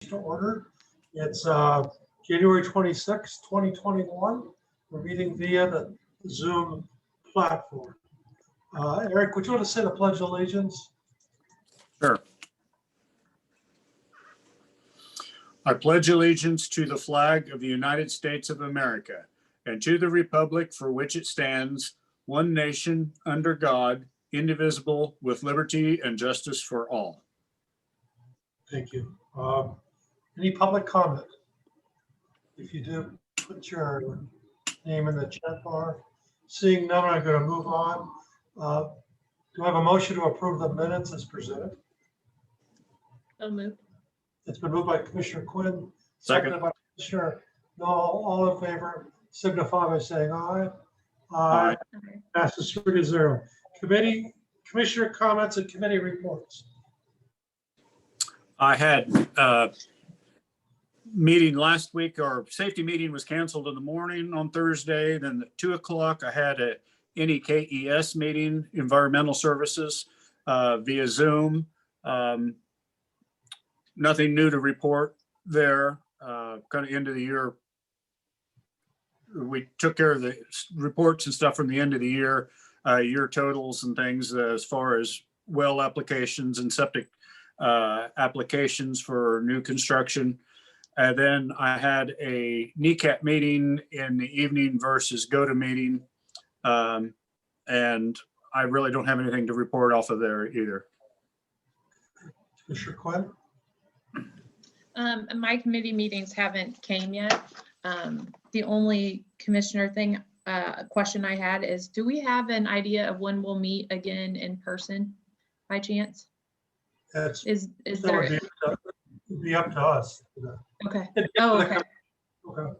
to order. It's January 26, 2021. We're meeting via the Zoom platform. Eric, would you want to say the Pledge of Allegiance? Sure. I pledge allegiance to the flag of the United States of America and to the republic for which it stands, one nation, under God, indivisible, with liberty and justice for all. Thank you. Any public comment? If you do, put your name in the chat bar. Seeing none, I'm going to move on. Do I have a motion to approve the minutes as presented? So moved. It's been moved by Commissioner Quinn, Second. seconded by Commissioner Knoll. All in favor, signify by saying aye. Aye. Passes 3-0. Commissioner comments and committee reports. I had a meeting last week. Our safety meeting was canceled in the morning on Thursday. Then at 2 o'clock, I had a K.S.A meeting, environmental services, via Zoom. Nothing new to report there. Kind of end of the year. We took care of the reports and stuff from the end of the year totals and things as far as well applications and septic applications for new construction. And then I had a NECAP meeting in the evening versus GOTA meeting. And I really don't have anything to report off of there either. Commissioner Quinn? My committee meetings haven't came yet. The only commissioner thing, question I had is, do we have an idea of when we'll meet again in person by chance? Is That there? would be up to us. Okay. Oh, okay. Okay.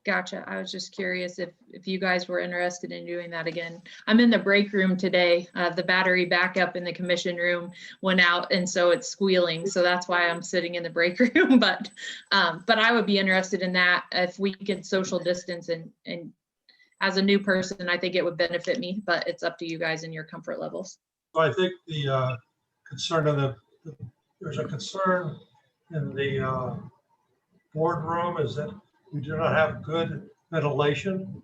Gotcha. I was just curious if you guys were interested in doing that again. I'm in the break room today. The battery backup in the commission room went out, and so it's squealing. So that's why I'm sitting in the break room. But I would be interested in that if we could social distance, and as a new person, I think it would benefit me. But it's up to you guys and your comfort levels. So I think the concern of there's a concern in the boardroom is that we do not have good ventilation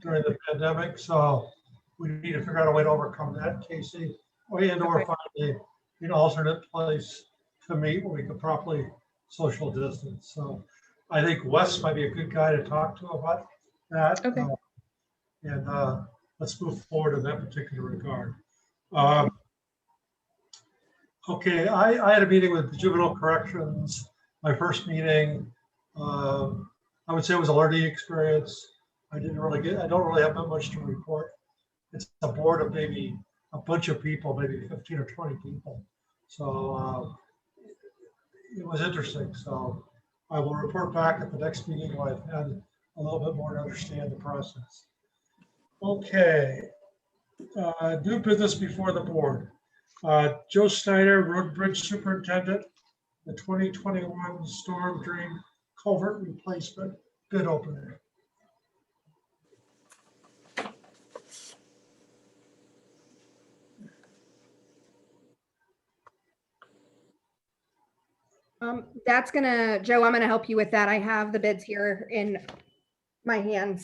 during the pandemic, so we need to figure out a way to overcome that, Casey, or find an alternate place to meet where we could properly social distance. So I think Wes might be a good guy to talk to about that. Okay. And let's move forward in that particular regard. Okay, I had a meeting with the juvenile corrections, my first meeting. I would say it was a learning experience. I don't really have that much to report. It's a board of maybe a bunch of people, maybe 15 or 20 people. So it was interesting. So I will report back at the next meeting when I've had a little bit more to understand the process. Okay, new business before the board. Joe Snyder, Road Bridge Superintendent, the 2021 storm drain culvert replacement bid opening. Joe, I'm gonna help you with that. I have the bids here in my hands.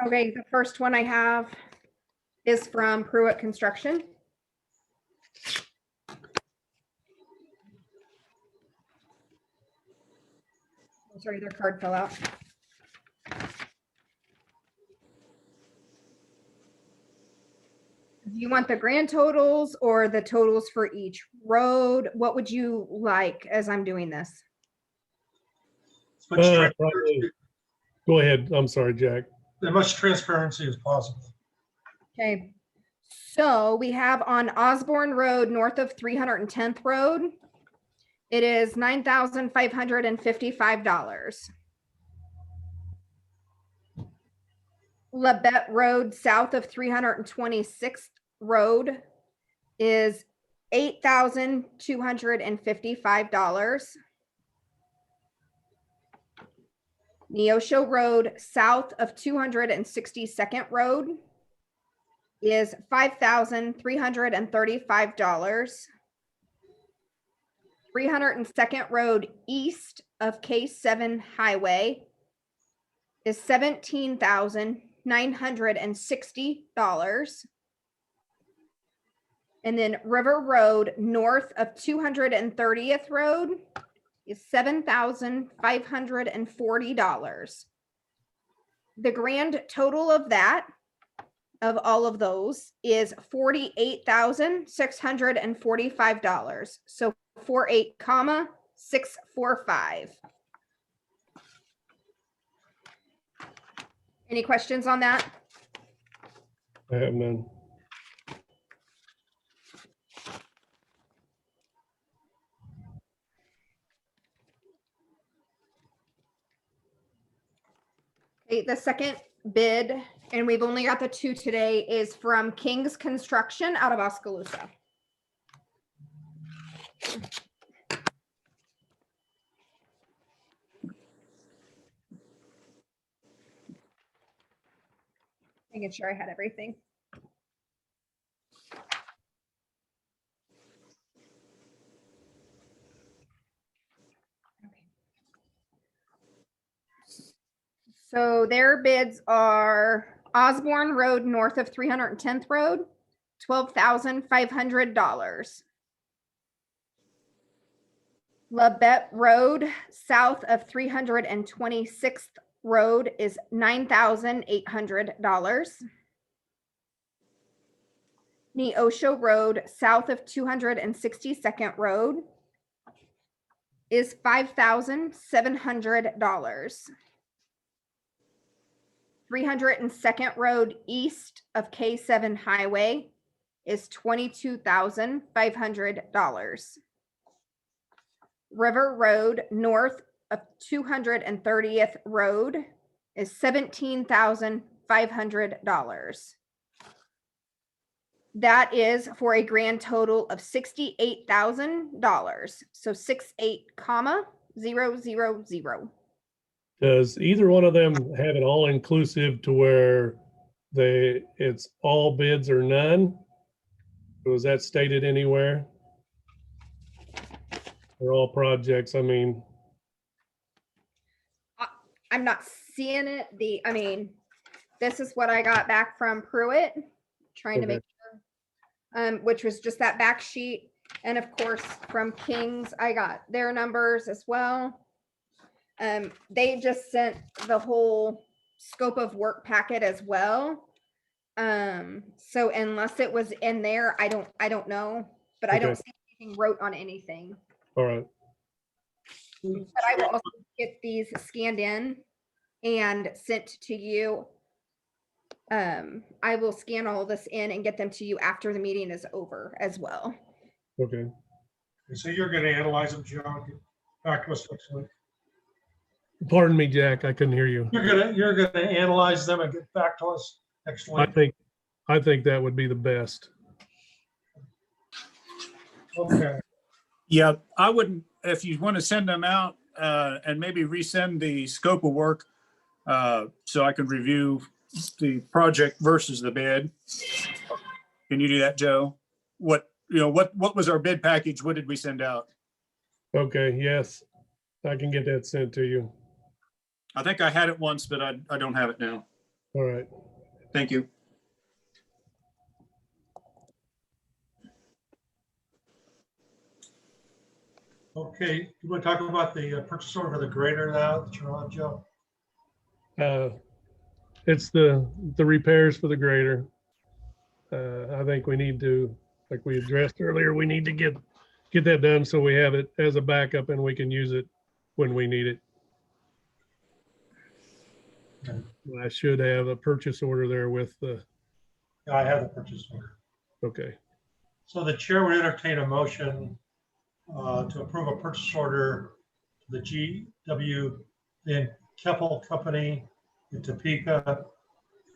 Okay, the first one I have is from Pruitt Construction. I'm sorry, their card fell out. Do you want the grand totals or the totals for each road? What would you like as I'm doing this? As Go ahead. I'm sorry, Jack. much transparency as possible. Okay, so we have on Osborne Road, north of 310th Road, it is $9,555. Labette Road, south of 326th Road, is $8,255. Neosho Road, south of 262nd Road, is $5,335. 302nd Road east of K.S.A Highway is $17,960. And then River Road north of 230th Road is $7,540. The grand total of that, of all of those, is $48,645. So 48,645. Any questions on that? I have none. Okay, the second bid, and we've only got the two today, is from King's Construction out of Oskaloosa. Making sure I had everything. Okay. So their bids are Osborne Road north of 310th Road, $12,500. Labette Road south of 326th Road is $9,800. Neosho Road south of 262nd Road is $5,700. 302nd Road east of K.S.A Highway is $22,500. River Road north of 230th Road is $17,500. That is for a grand total of $68,000. So 68,000. Does either one of them have it all inclusive to where it's all bids or none? Was that stated anywhere? For all projects, I mean, I'm not seeing it. This is what I got back from Pruitt, trying to Okay. make sure, which was just that back sheet. And of course, from King's, I got their numbers as well. They just sent the whole scope of work packet as well. So unless it was in there, I don't know, but I don't Okay. see anything wrote on anything. all right. But I will also get these scanned in and sent to you. I will scan all this in and get them to you after the meeting is over as well. Okay. So you're going to analyze them, Joe, and get back to us next week. Pardon me, Jack, I couldn't hear you. You're gonna analyze them and get back to us next I week. think that would be the best. Okay. Yeah, I wouldn't, if you want to send them out and maybe resend the scope of work so I can review the project versus the bid. Can you do that, Joe? What was our bid package? What did we send out? Okay, yes, I can get that sent to you. I think I had it once, but I don't have it now. All right. Thank you. Okay, you want to talk about the purchase order for the grader now that you're on, Joe? It's the repairs for the grader. I think we need to, like we addressed earlier, we need to get that done so we have it as a backup and we can use it when we need it. Okay. I should have a purchase order there with the, Yeah, I have the purchase order. okay. So the chair would entertain a motion to approve a purchase order to the GW in Keppel Company in Topeka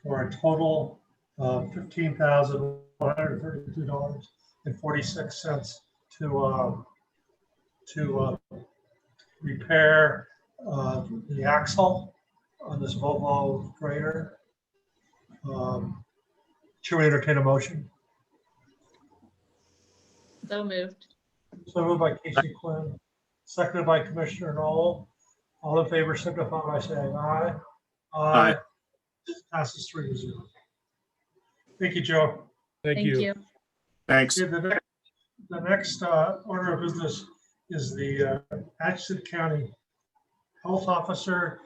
for a total of $15,132.46 to repair the axle on this Volvo grader. Chair will entertain a motion. So moved. So moved by Casey Quinn, seconded by Commissioner Knoll. All in favor, signify by saying aye. Aye. Passes 3-0. Thank you, Joe. Thank you. Thanks. Okay, the next order of business is the Atchison County Health Officer.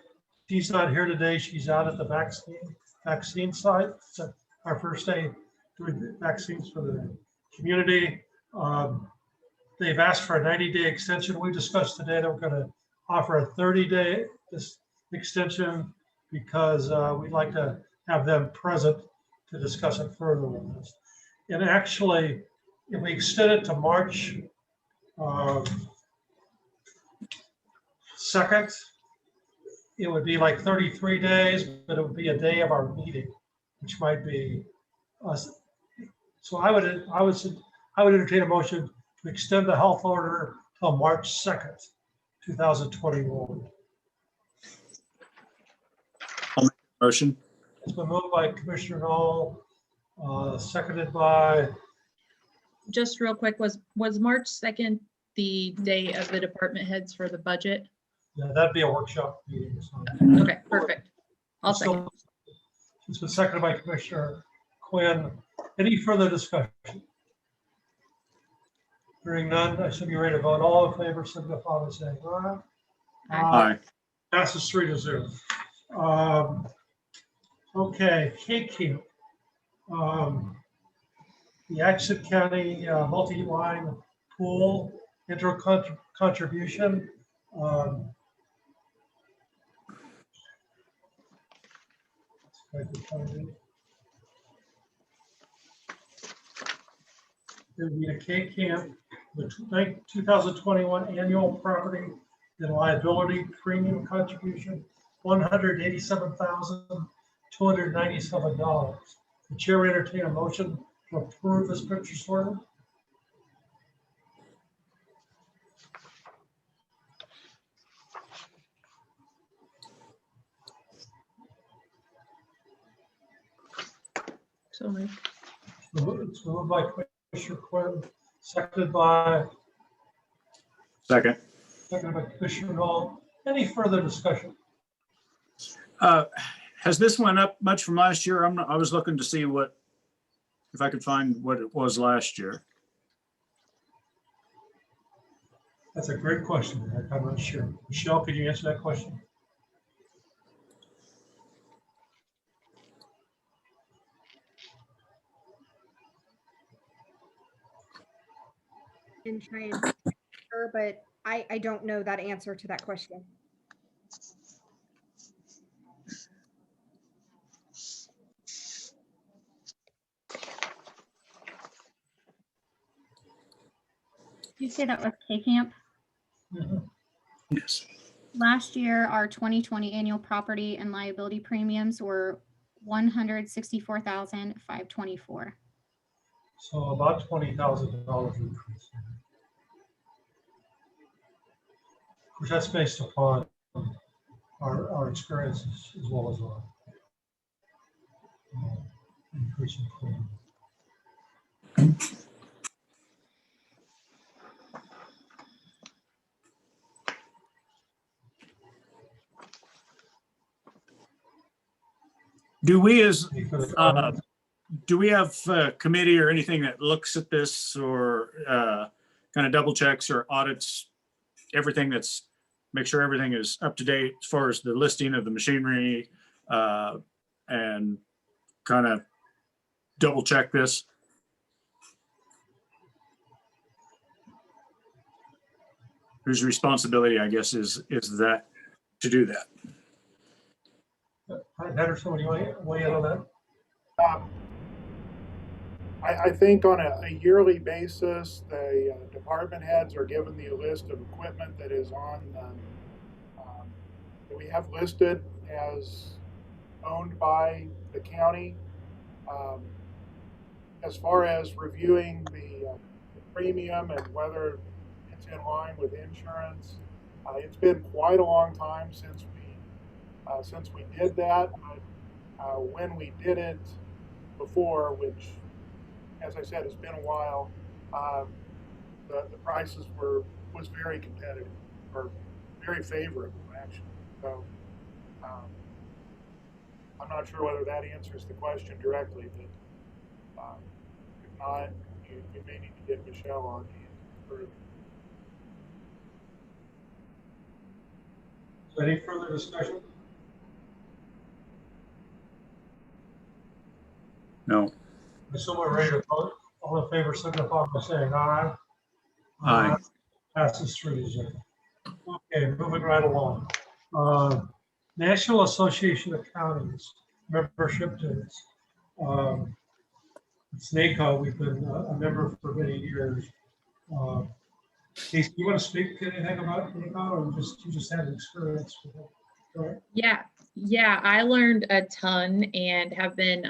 She's not here today. She's out at the vaccine site. It's our first day doing vaccines for the community. They've asked for a 90-day extension. We discussed today that we're going to offer a 30-day extension because we'd like to have them present to discuss it further with us. And actually, if we extend it to March 2nd, it would be like 33 days, but it would be a day of our meeting, which might be us. So I would entertain a motion to extend the health order till March 2nd, 2021. Motion. It's been moved by Commissioner Knoll, seconded by, Just real quick, was March 2nd the day of the department heads for the budget? yeah, that'd be a workshop meeting. So. Okay, perfect. I'll second. It's been seconded by Commissioner Quinn. Any further discussion? Hearing none, I assume you're ready to vote. All in favor, signify by saying aye. Aye. Passes 3-0. Okay, K.S.A. The Atchison County multi-line pool contribution. There'd be a K-Camp, the 2021 annual property and liability premium contribution, $187,297. The chair will entertain a motion to approve this purchase order. So moved. It's moved by Commissioner Quinn, seconded by Commissioner Knoll. Any further discussion? Has this went up much from last year? I was looking to see if I could find what it was last year. That's a great question. I'm not sure. Michelle, could you answer that question? And try and sure, but I don't know that answer to that question. You say that was K-Camp? Yes. Last year, our 2020 annual property and liability premiums were $164,524. So about $20,000 increase. Of course, that's based upon our experiences as well as our increase in premium. Do we Any further comments? do we have a committee or anything that looks at this or kind of double checks or audits everything make sure everything is up to date as far as the listing of the machinery and kind of double check this? Whose responsibility, I guess, is that to do that? Henderson, would you weigh in on that? I think on a yearly basis, the department heads are given the list of equipment that is on that we have listed as owned by the county. As far as reviewing the premium and whether it's in line with insurance, it's been quite a long time since we did that. When we did it, before, which, as I said, has been a while. The prices was very competitive, or very favorable, actually. So I'm not sure whether that answers the question directly, but if not, you may need to get Michelle on further. So any further discussion? No. So we're ready to vote. All in favor, signify by saying aye. Aye. Passes 3-0. Okay, moving right along. National Association of Counties membership dues. It's NACO. We've been a member for many years. Casey, you want to speak anything about NACO, or you just had experience with it? Right? Yeah, I learned a ton and have been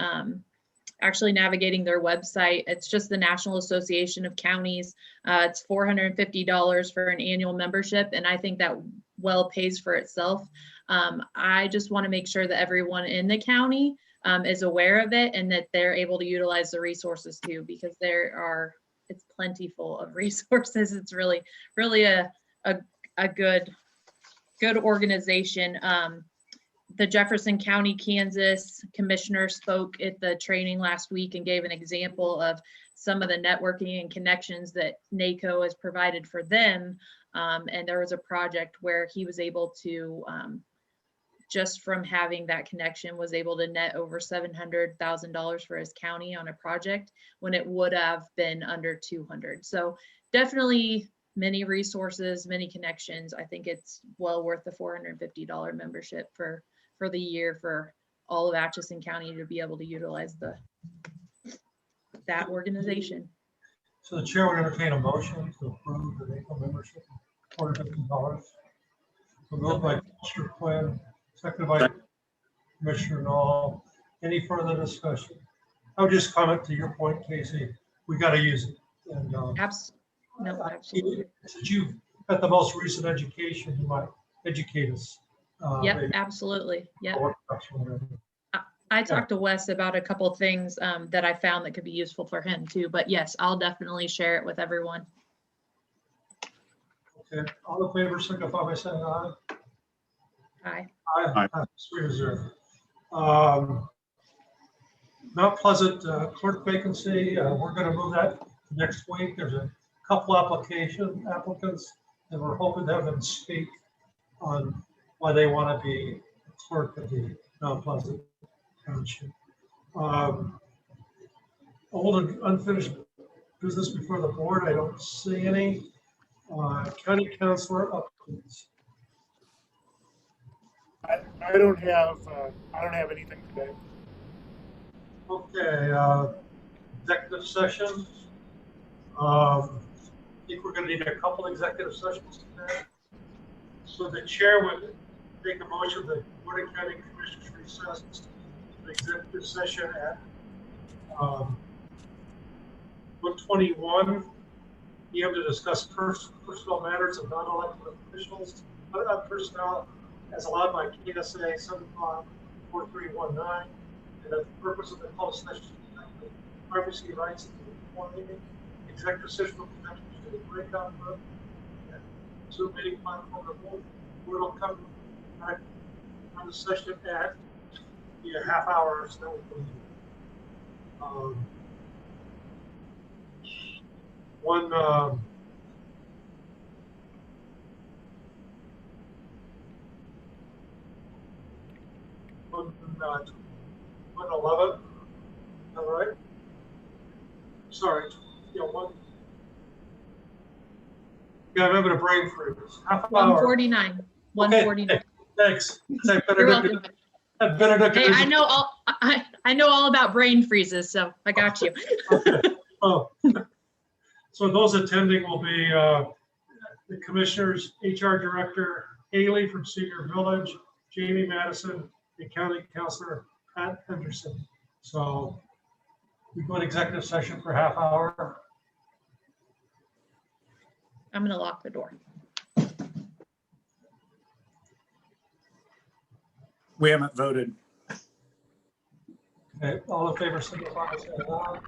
actually navigating their website. It's just the National Association of Counties. It's $450 for an annual membership, and I think that well pays for itself. I just want to make sure that everyone in the county is aware of it and that they're able to utilize the resources too, because it's plentiful of resources. It's really a good organization. The Jefferson County, Kansas commissioner spoke at the training last week and gave an example of some of the networking and connections that NACO has provided for them. And there was a project where he was able to, just from having that connection, was able to net over $700,000 for his county on a project when it would have been under 200. So definitely many resources, many connections. I think it's well worth the $450 membership for the year for all of Atchison County to be able to utilize that organization. So the chair would entertain a motion to approve the NACO membership, $450. So moved by Commissioner Quinn, seconded by Commissioner Knoll. Any further discussion? I would just comment to your point, Casey. We got to use it. And Absolutely. since you've got the most recent education, you might educate us. Yep, maybe. absolutely. Yep. Or- I talked to Wes about a couple of things that I found that could be useful for him too, but yes, I'll definitely share it with everyone. Okay, all in favor, signify by saying aye. Aye. Aye. 3-0. Mount Pleasant clerk vacancy, we're going to move that to next week. There's a couple applicants, and we're hoping to have them speak on why they want to be clerk of the Mount Pleasant Township. Old and unfinished business before the board, I don't see any. County councilor updates. I don't have anything today. Okay, executive session. I think we're going to need a couple executive sessions today. So the chair would make a motion that Board of County Commissioners recess the executive session at 1:21 p.m. to discuss personal matters of non-elected officials, personnel as allowed by K.S.A. 754319, and that the purpose of the closed session is to protect the privacy rights of the employee. Executive session will be conducted in a breakout room. Zoom meeting platform. The board will come back on the session at a half hour. So that would be one. 1:11. All right. Sorry. Yeah, one. Yeah, I remember the brain freeze. Half hour. 149. 149. Okay, thanks. Say You're welcome. Benedict. Hey, I know all about brain freezes, so I got you. Okay. Oh. So those attending will be the commissioners, HR Director Haley from Senior Village, Jamie Madison, and County Councilor Pat Henderson. So we go to executive session for half hour. I'm going to lock the door. We haven't voted. Okay, all in favor, signify by saying aye.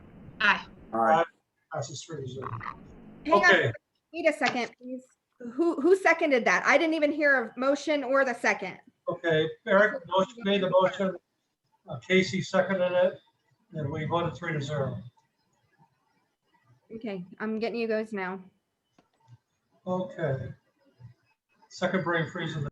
Aye. Aye. Passes 3-0. Hang on, Okay, wait a second, please. Who seconded that? I didn't even hear a motion or the second. okay, Eric made the motion, Casey seconded it, and we voted 3-0. Okay, I'm getting you guys now. Okay. Second brain freeze of the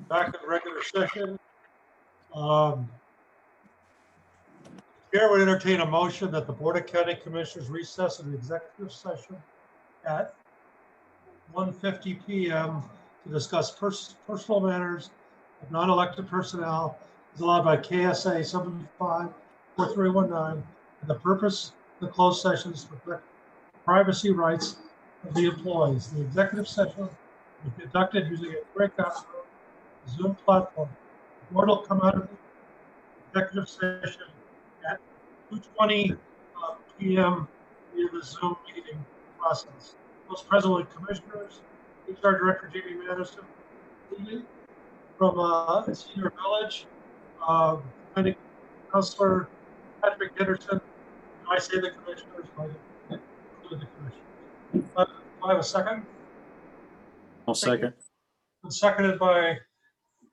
back in the regular session. Chair would entertain a motion that the Board of County Commissioners recess in the executive session at 1:50 p.m. to discuss personal matters of non-elected personnel as allowed by K.S.A. 754319. And the purpose of the closed sessions to protect privacy rights of the employees. The executive session will be conducted using a breakout room Zoom platform. The board will come out of the executive session at 2:20 p.m. via the Zoom meeting process. Those present will be commissioners, HR Director Jamie Madison, from Senior Village, County Councilor Patrick Henderson. Do I say the commissioners? I include the commissioners. Do I have a second? I'll second. And seconded by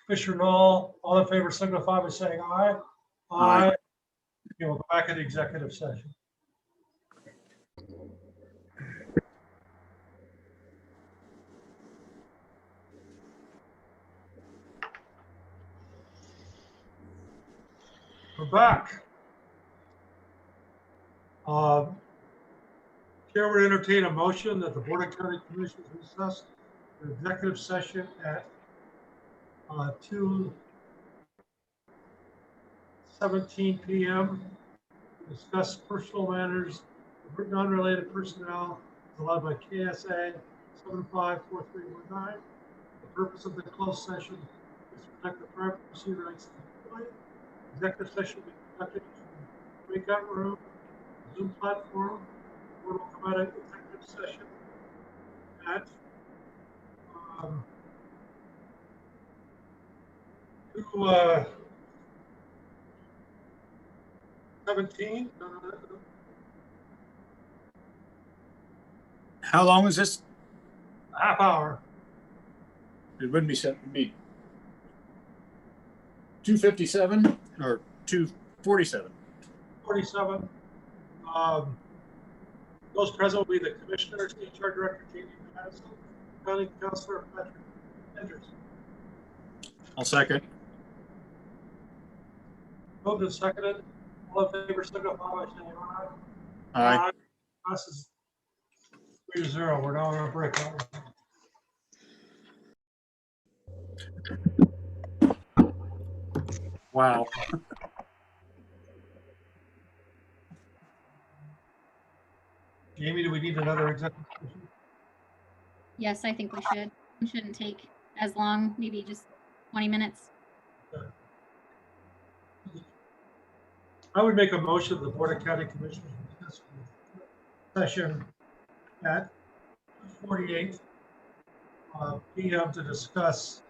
Commissioner Knoll. All in favor signify by saying aye. Aye. Okay, we'll go back in the executive session. We're back. Chair would entertain a motion that the Board of County Commissioners recess the executive session at 2:17 p.m. to discuss personal matters of non-related personnel as allowed by KSA 754319. The purpose of the closed session is to protect the privacy rights of the employee. Executive session will be conducted in the breakout room, Zoom platform. The board will come out of executive session at 2:17. How long is this? Half hour. It wouldn't be set, it'd be 2:57 or 2:47. 47. Those present will be the commissioners, HR Director Jamie Madison, County Councilor Patrick Henderson. I'll second. Moved and seconded. All in favor, signify by saying aye. Aye. Passes 3-0. We're now on a breakout. Wow. Jamie, do we need another executive session? Yes, I think we should. It shouldn't take as long, maybe just 20 minutes. I would make a motion that the Board of County Commissioners recess session at 2:48 p.m. to discuss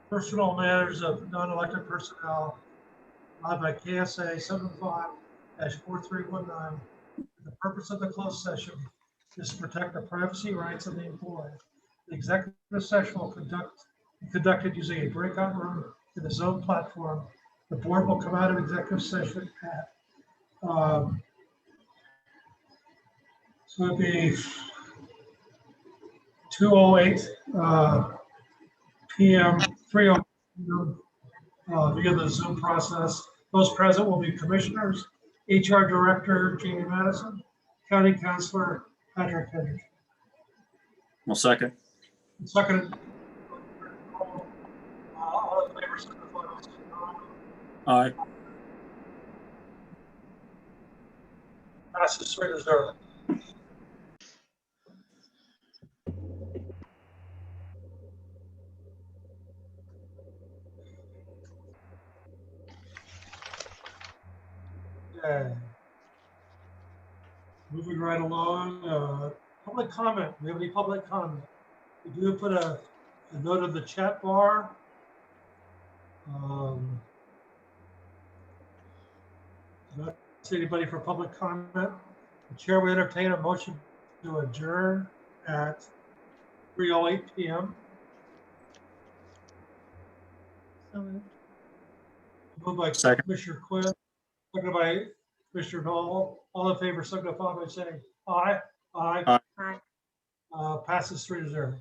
personal matters of non-elected personnel allowed by KSA 75-4319. The purpose of the closed session is to protect the privacy rights of the employee. The executive session will be conducted using a breakout room in the Zoom platform. The board will come out of executive session at so it'd be 2:08 p.m. 3:00 via the Zoom process. Those present will be commissioners, HR Director Jamie Madison, County Councilor Patrick Henderson. I'll second. Second. All in favor, signify by saying aye. Aye. Passes 3-0. Okay. Moving right along, public comment. Do we have any public comment? We do put a note in the chat bar. Not see anybody for public comment. The chair will entertain a motion to adjourn at 3:08 p.m. So moved. Moved by Second. Commissioner Quinn, seconded by Commissioner Knoll. All in favor, signify by saying aye. Aye. Aye. Aye. Passes 3-0.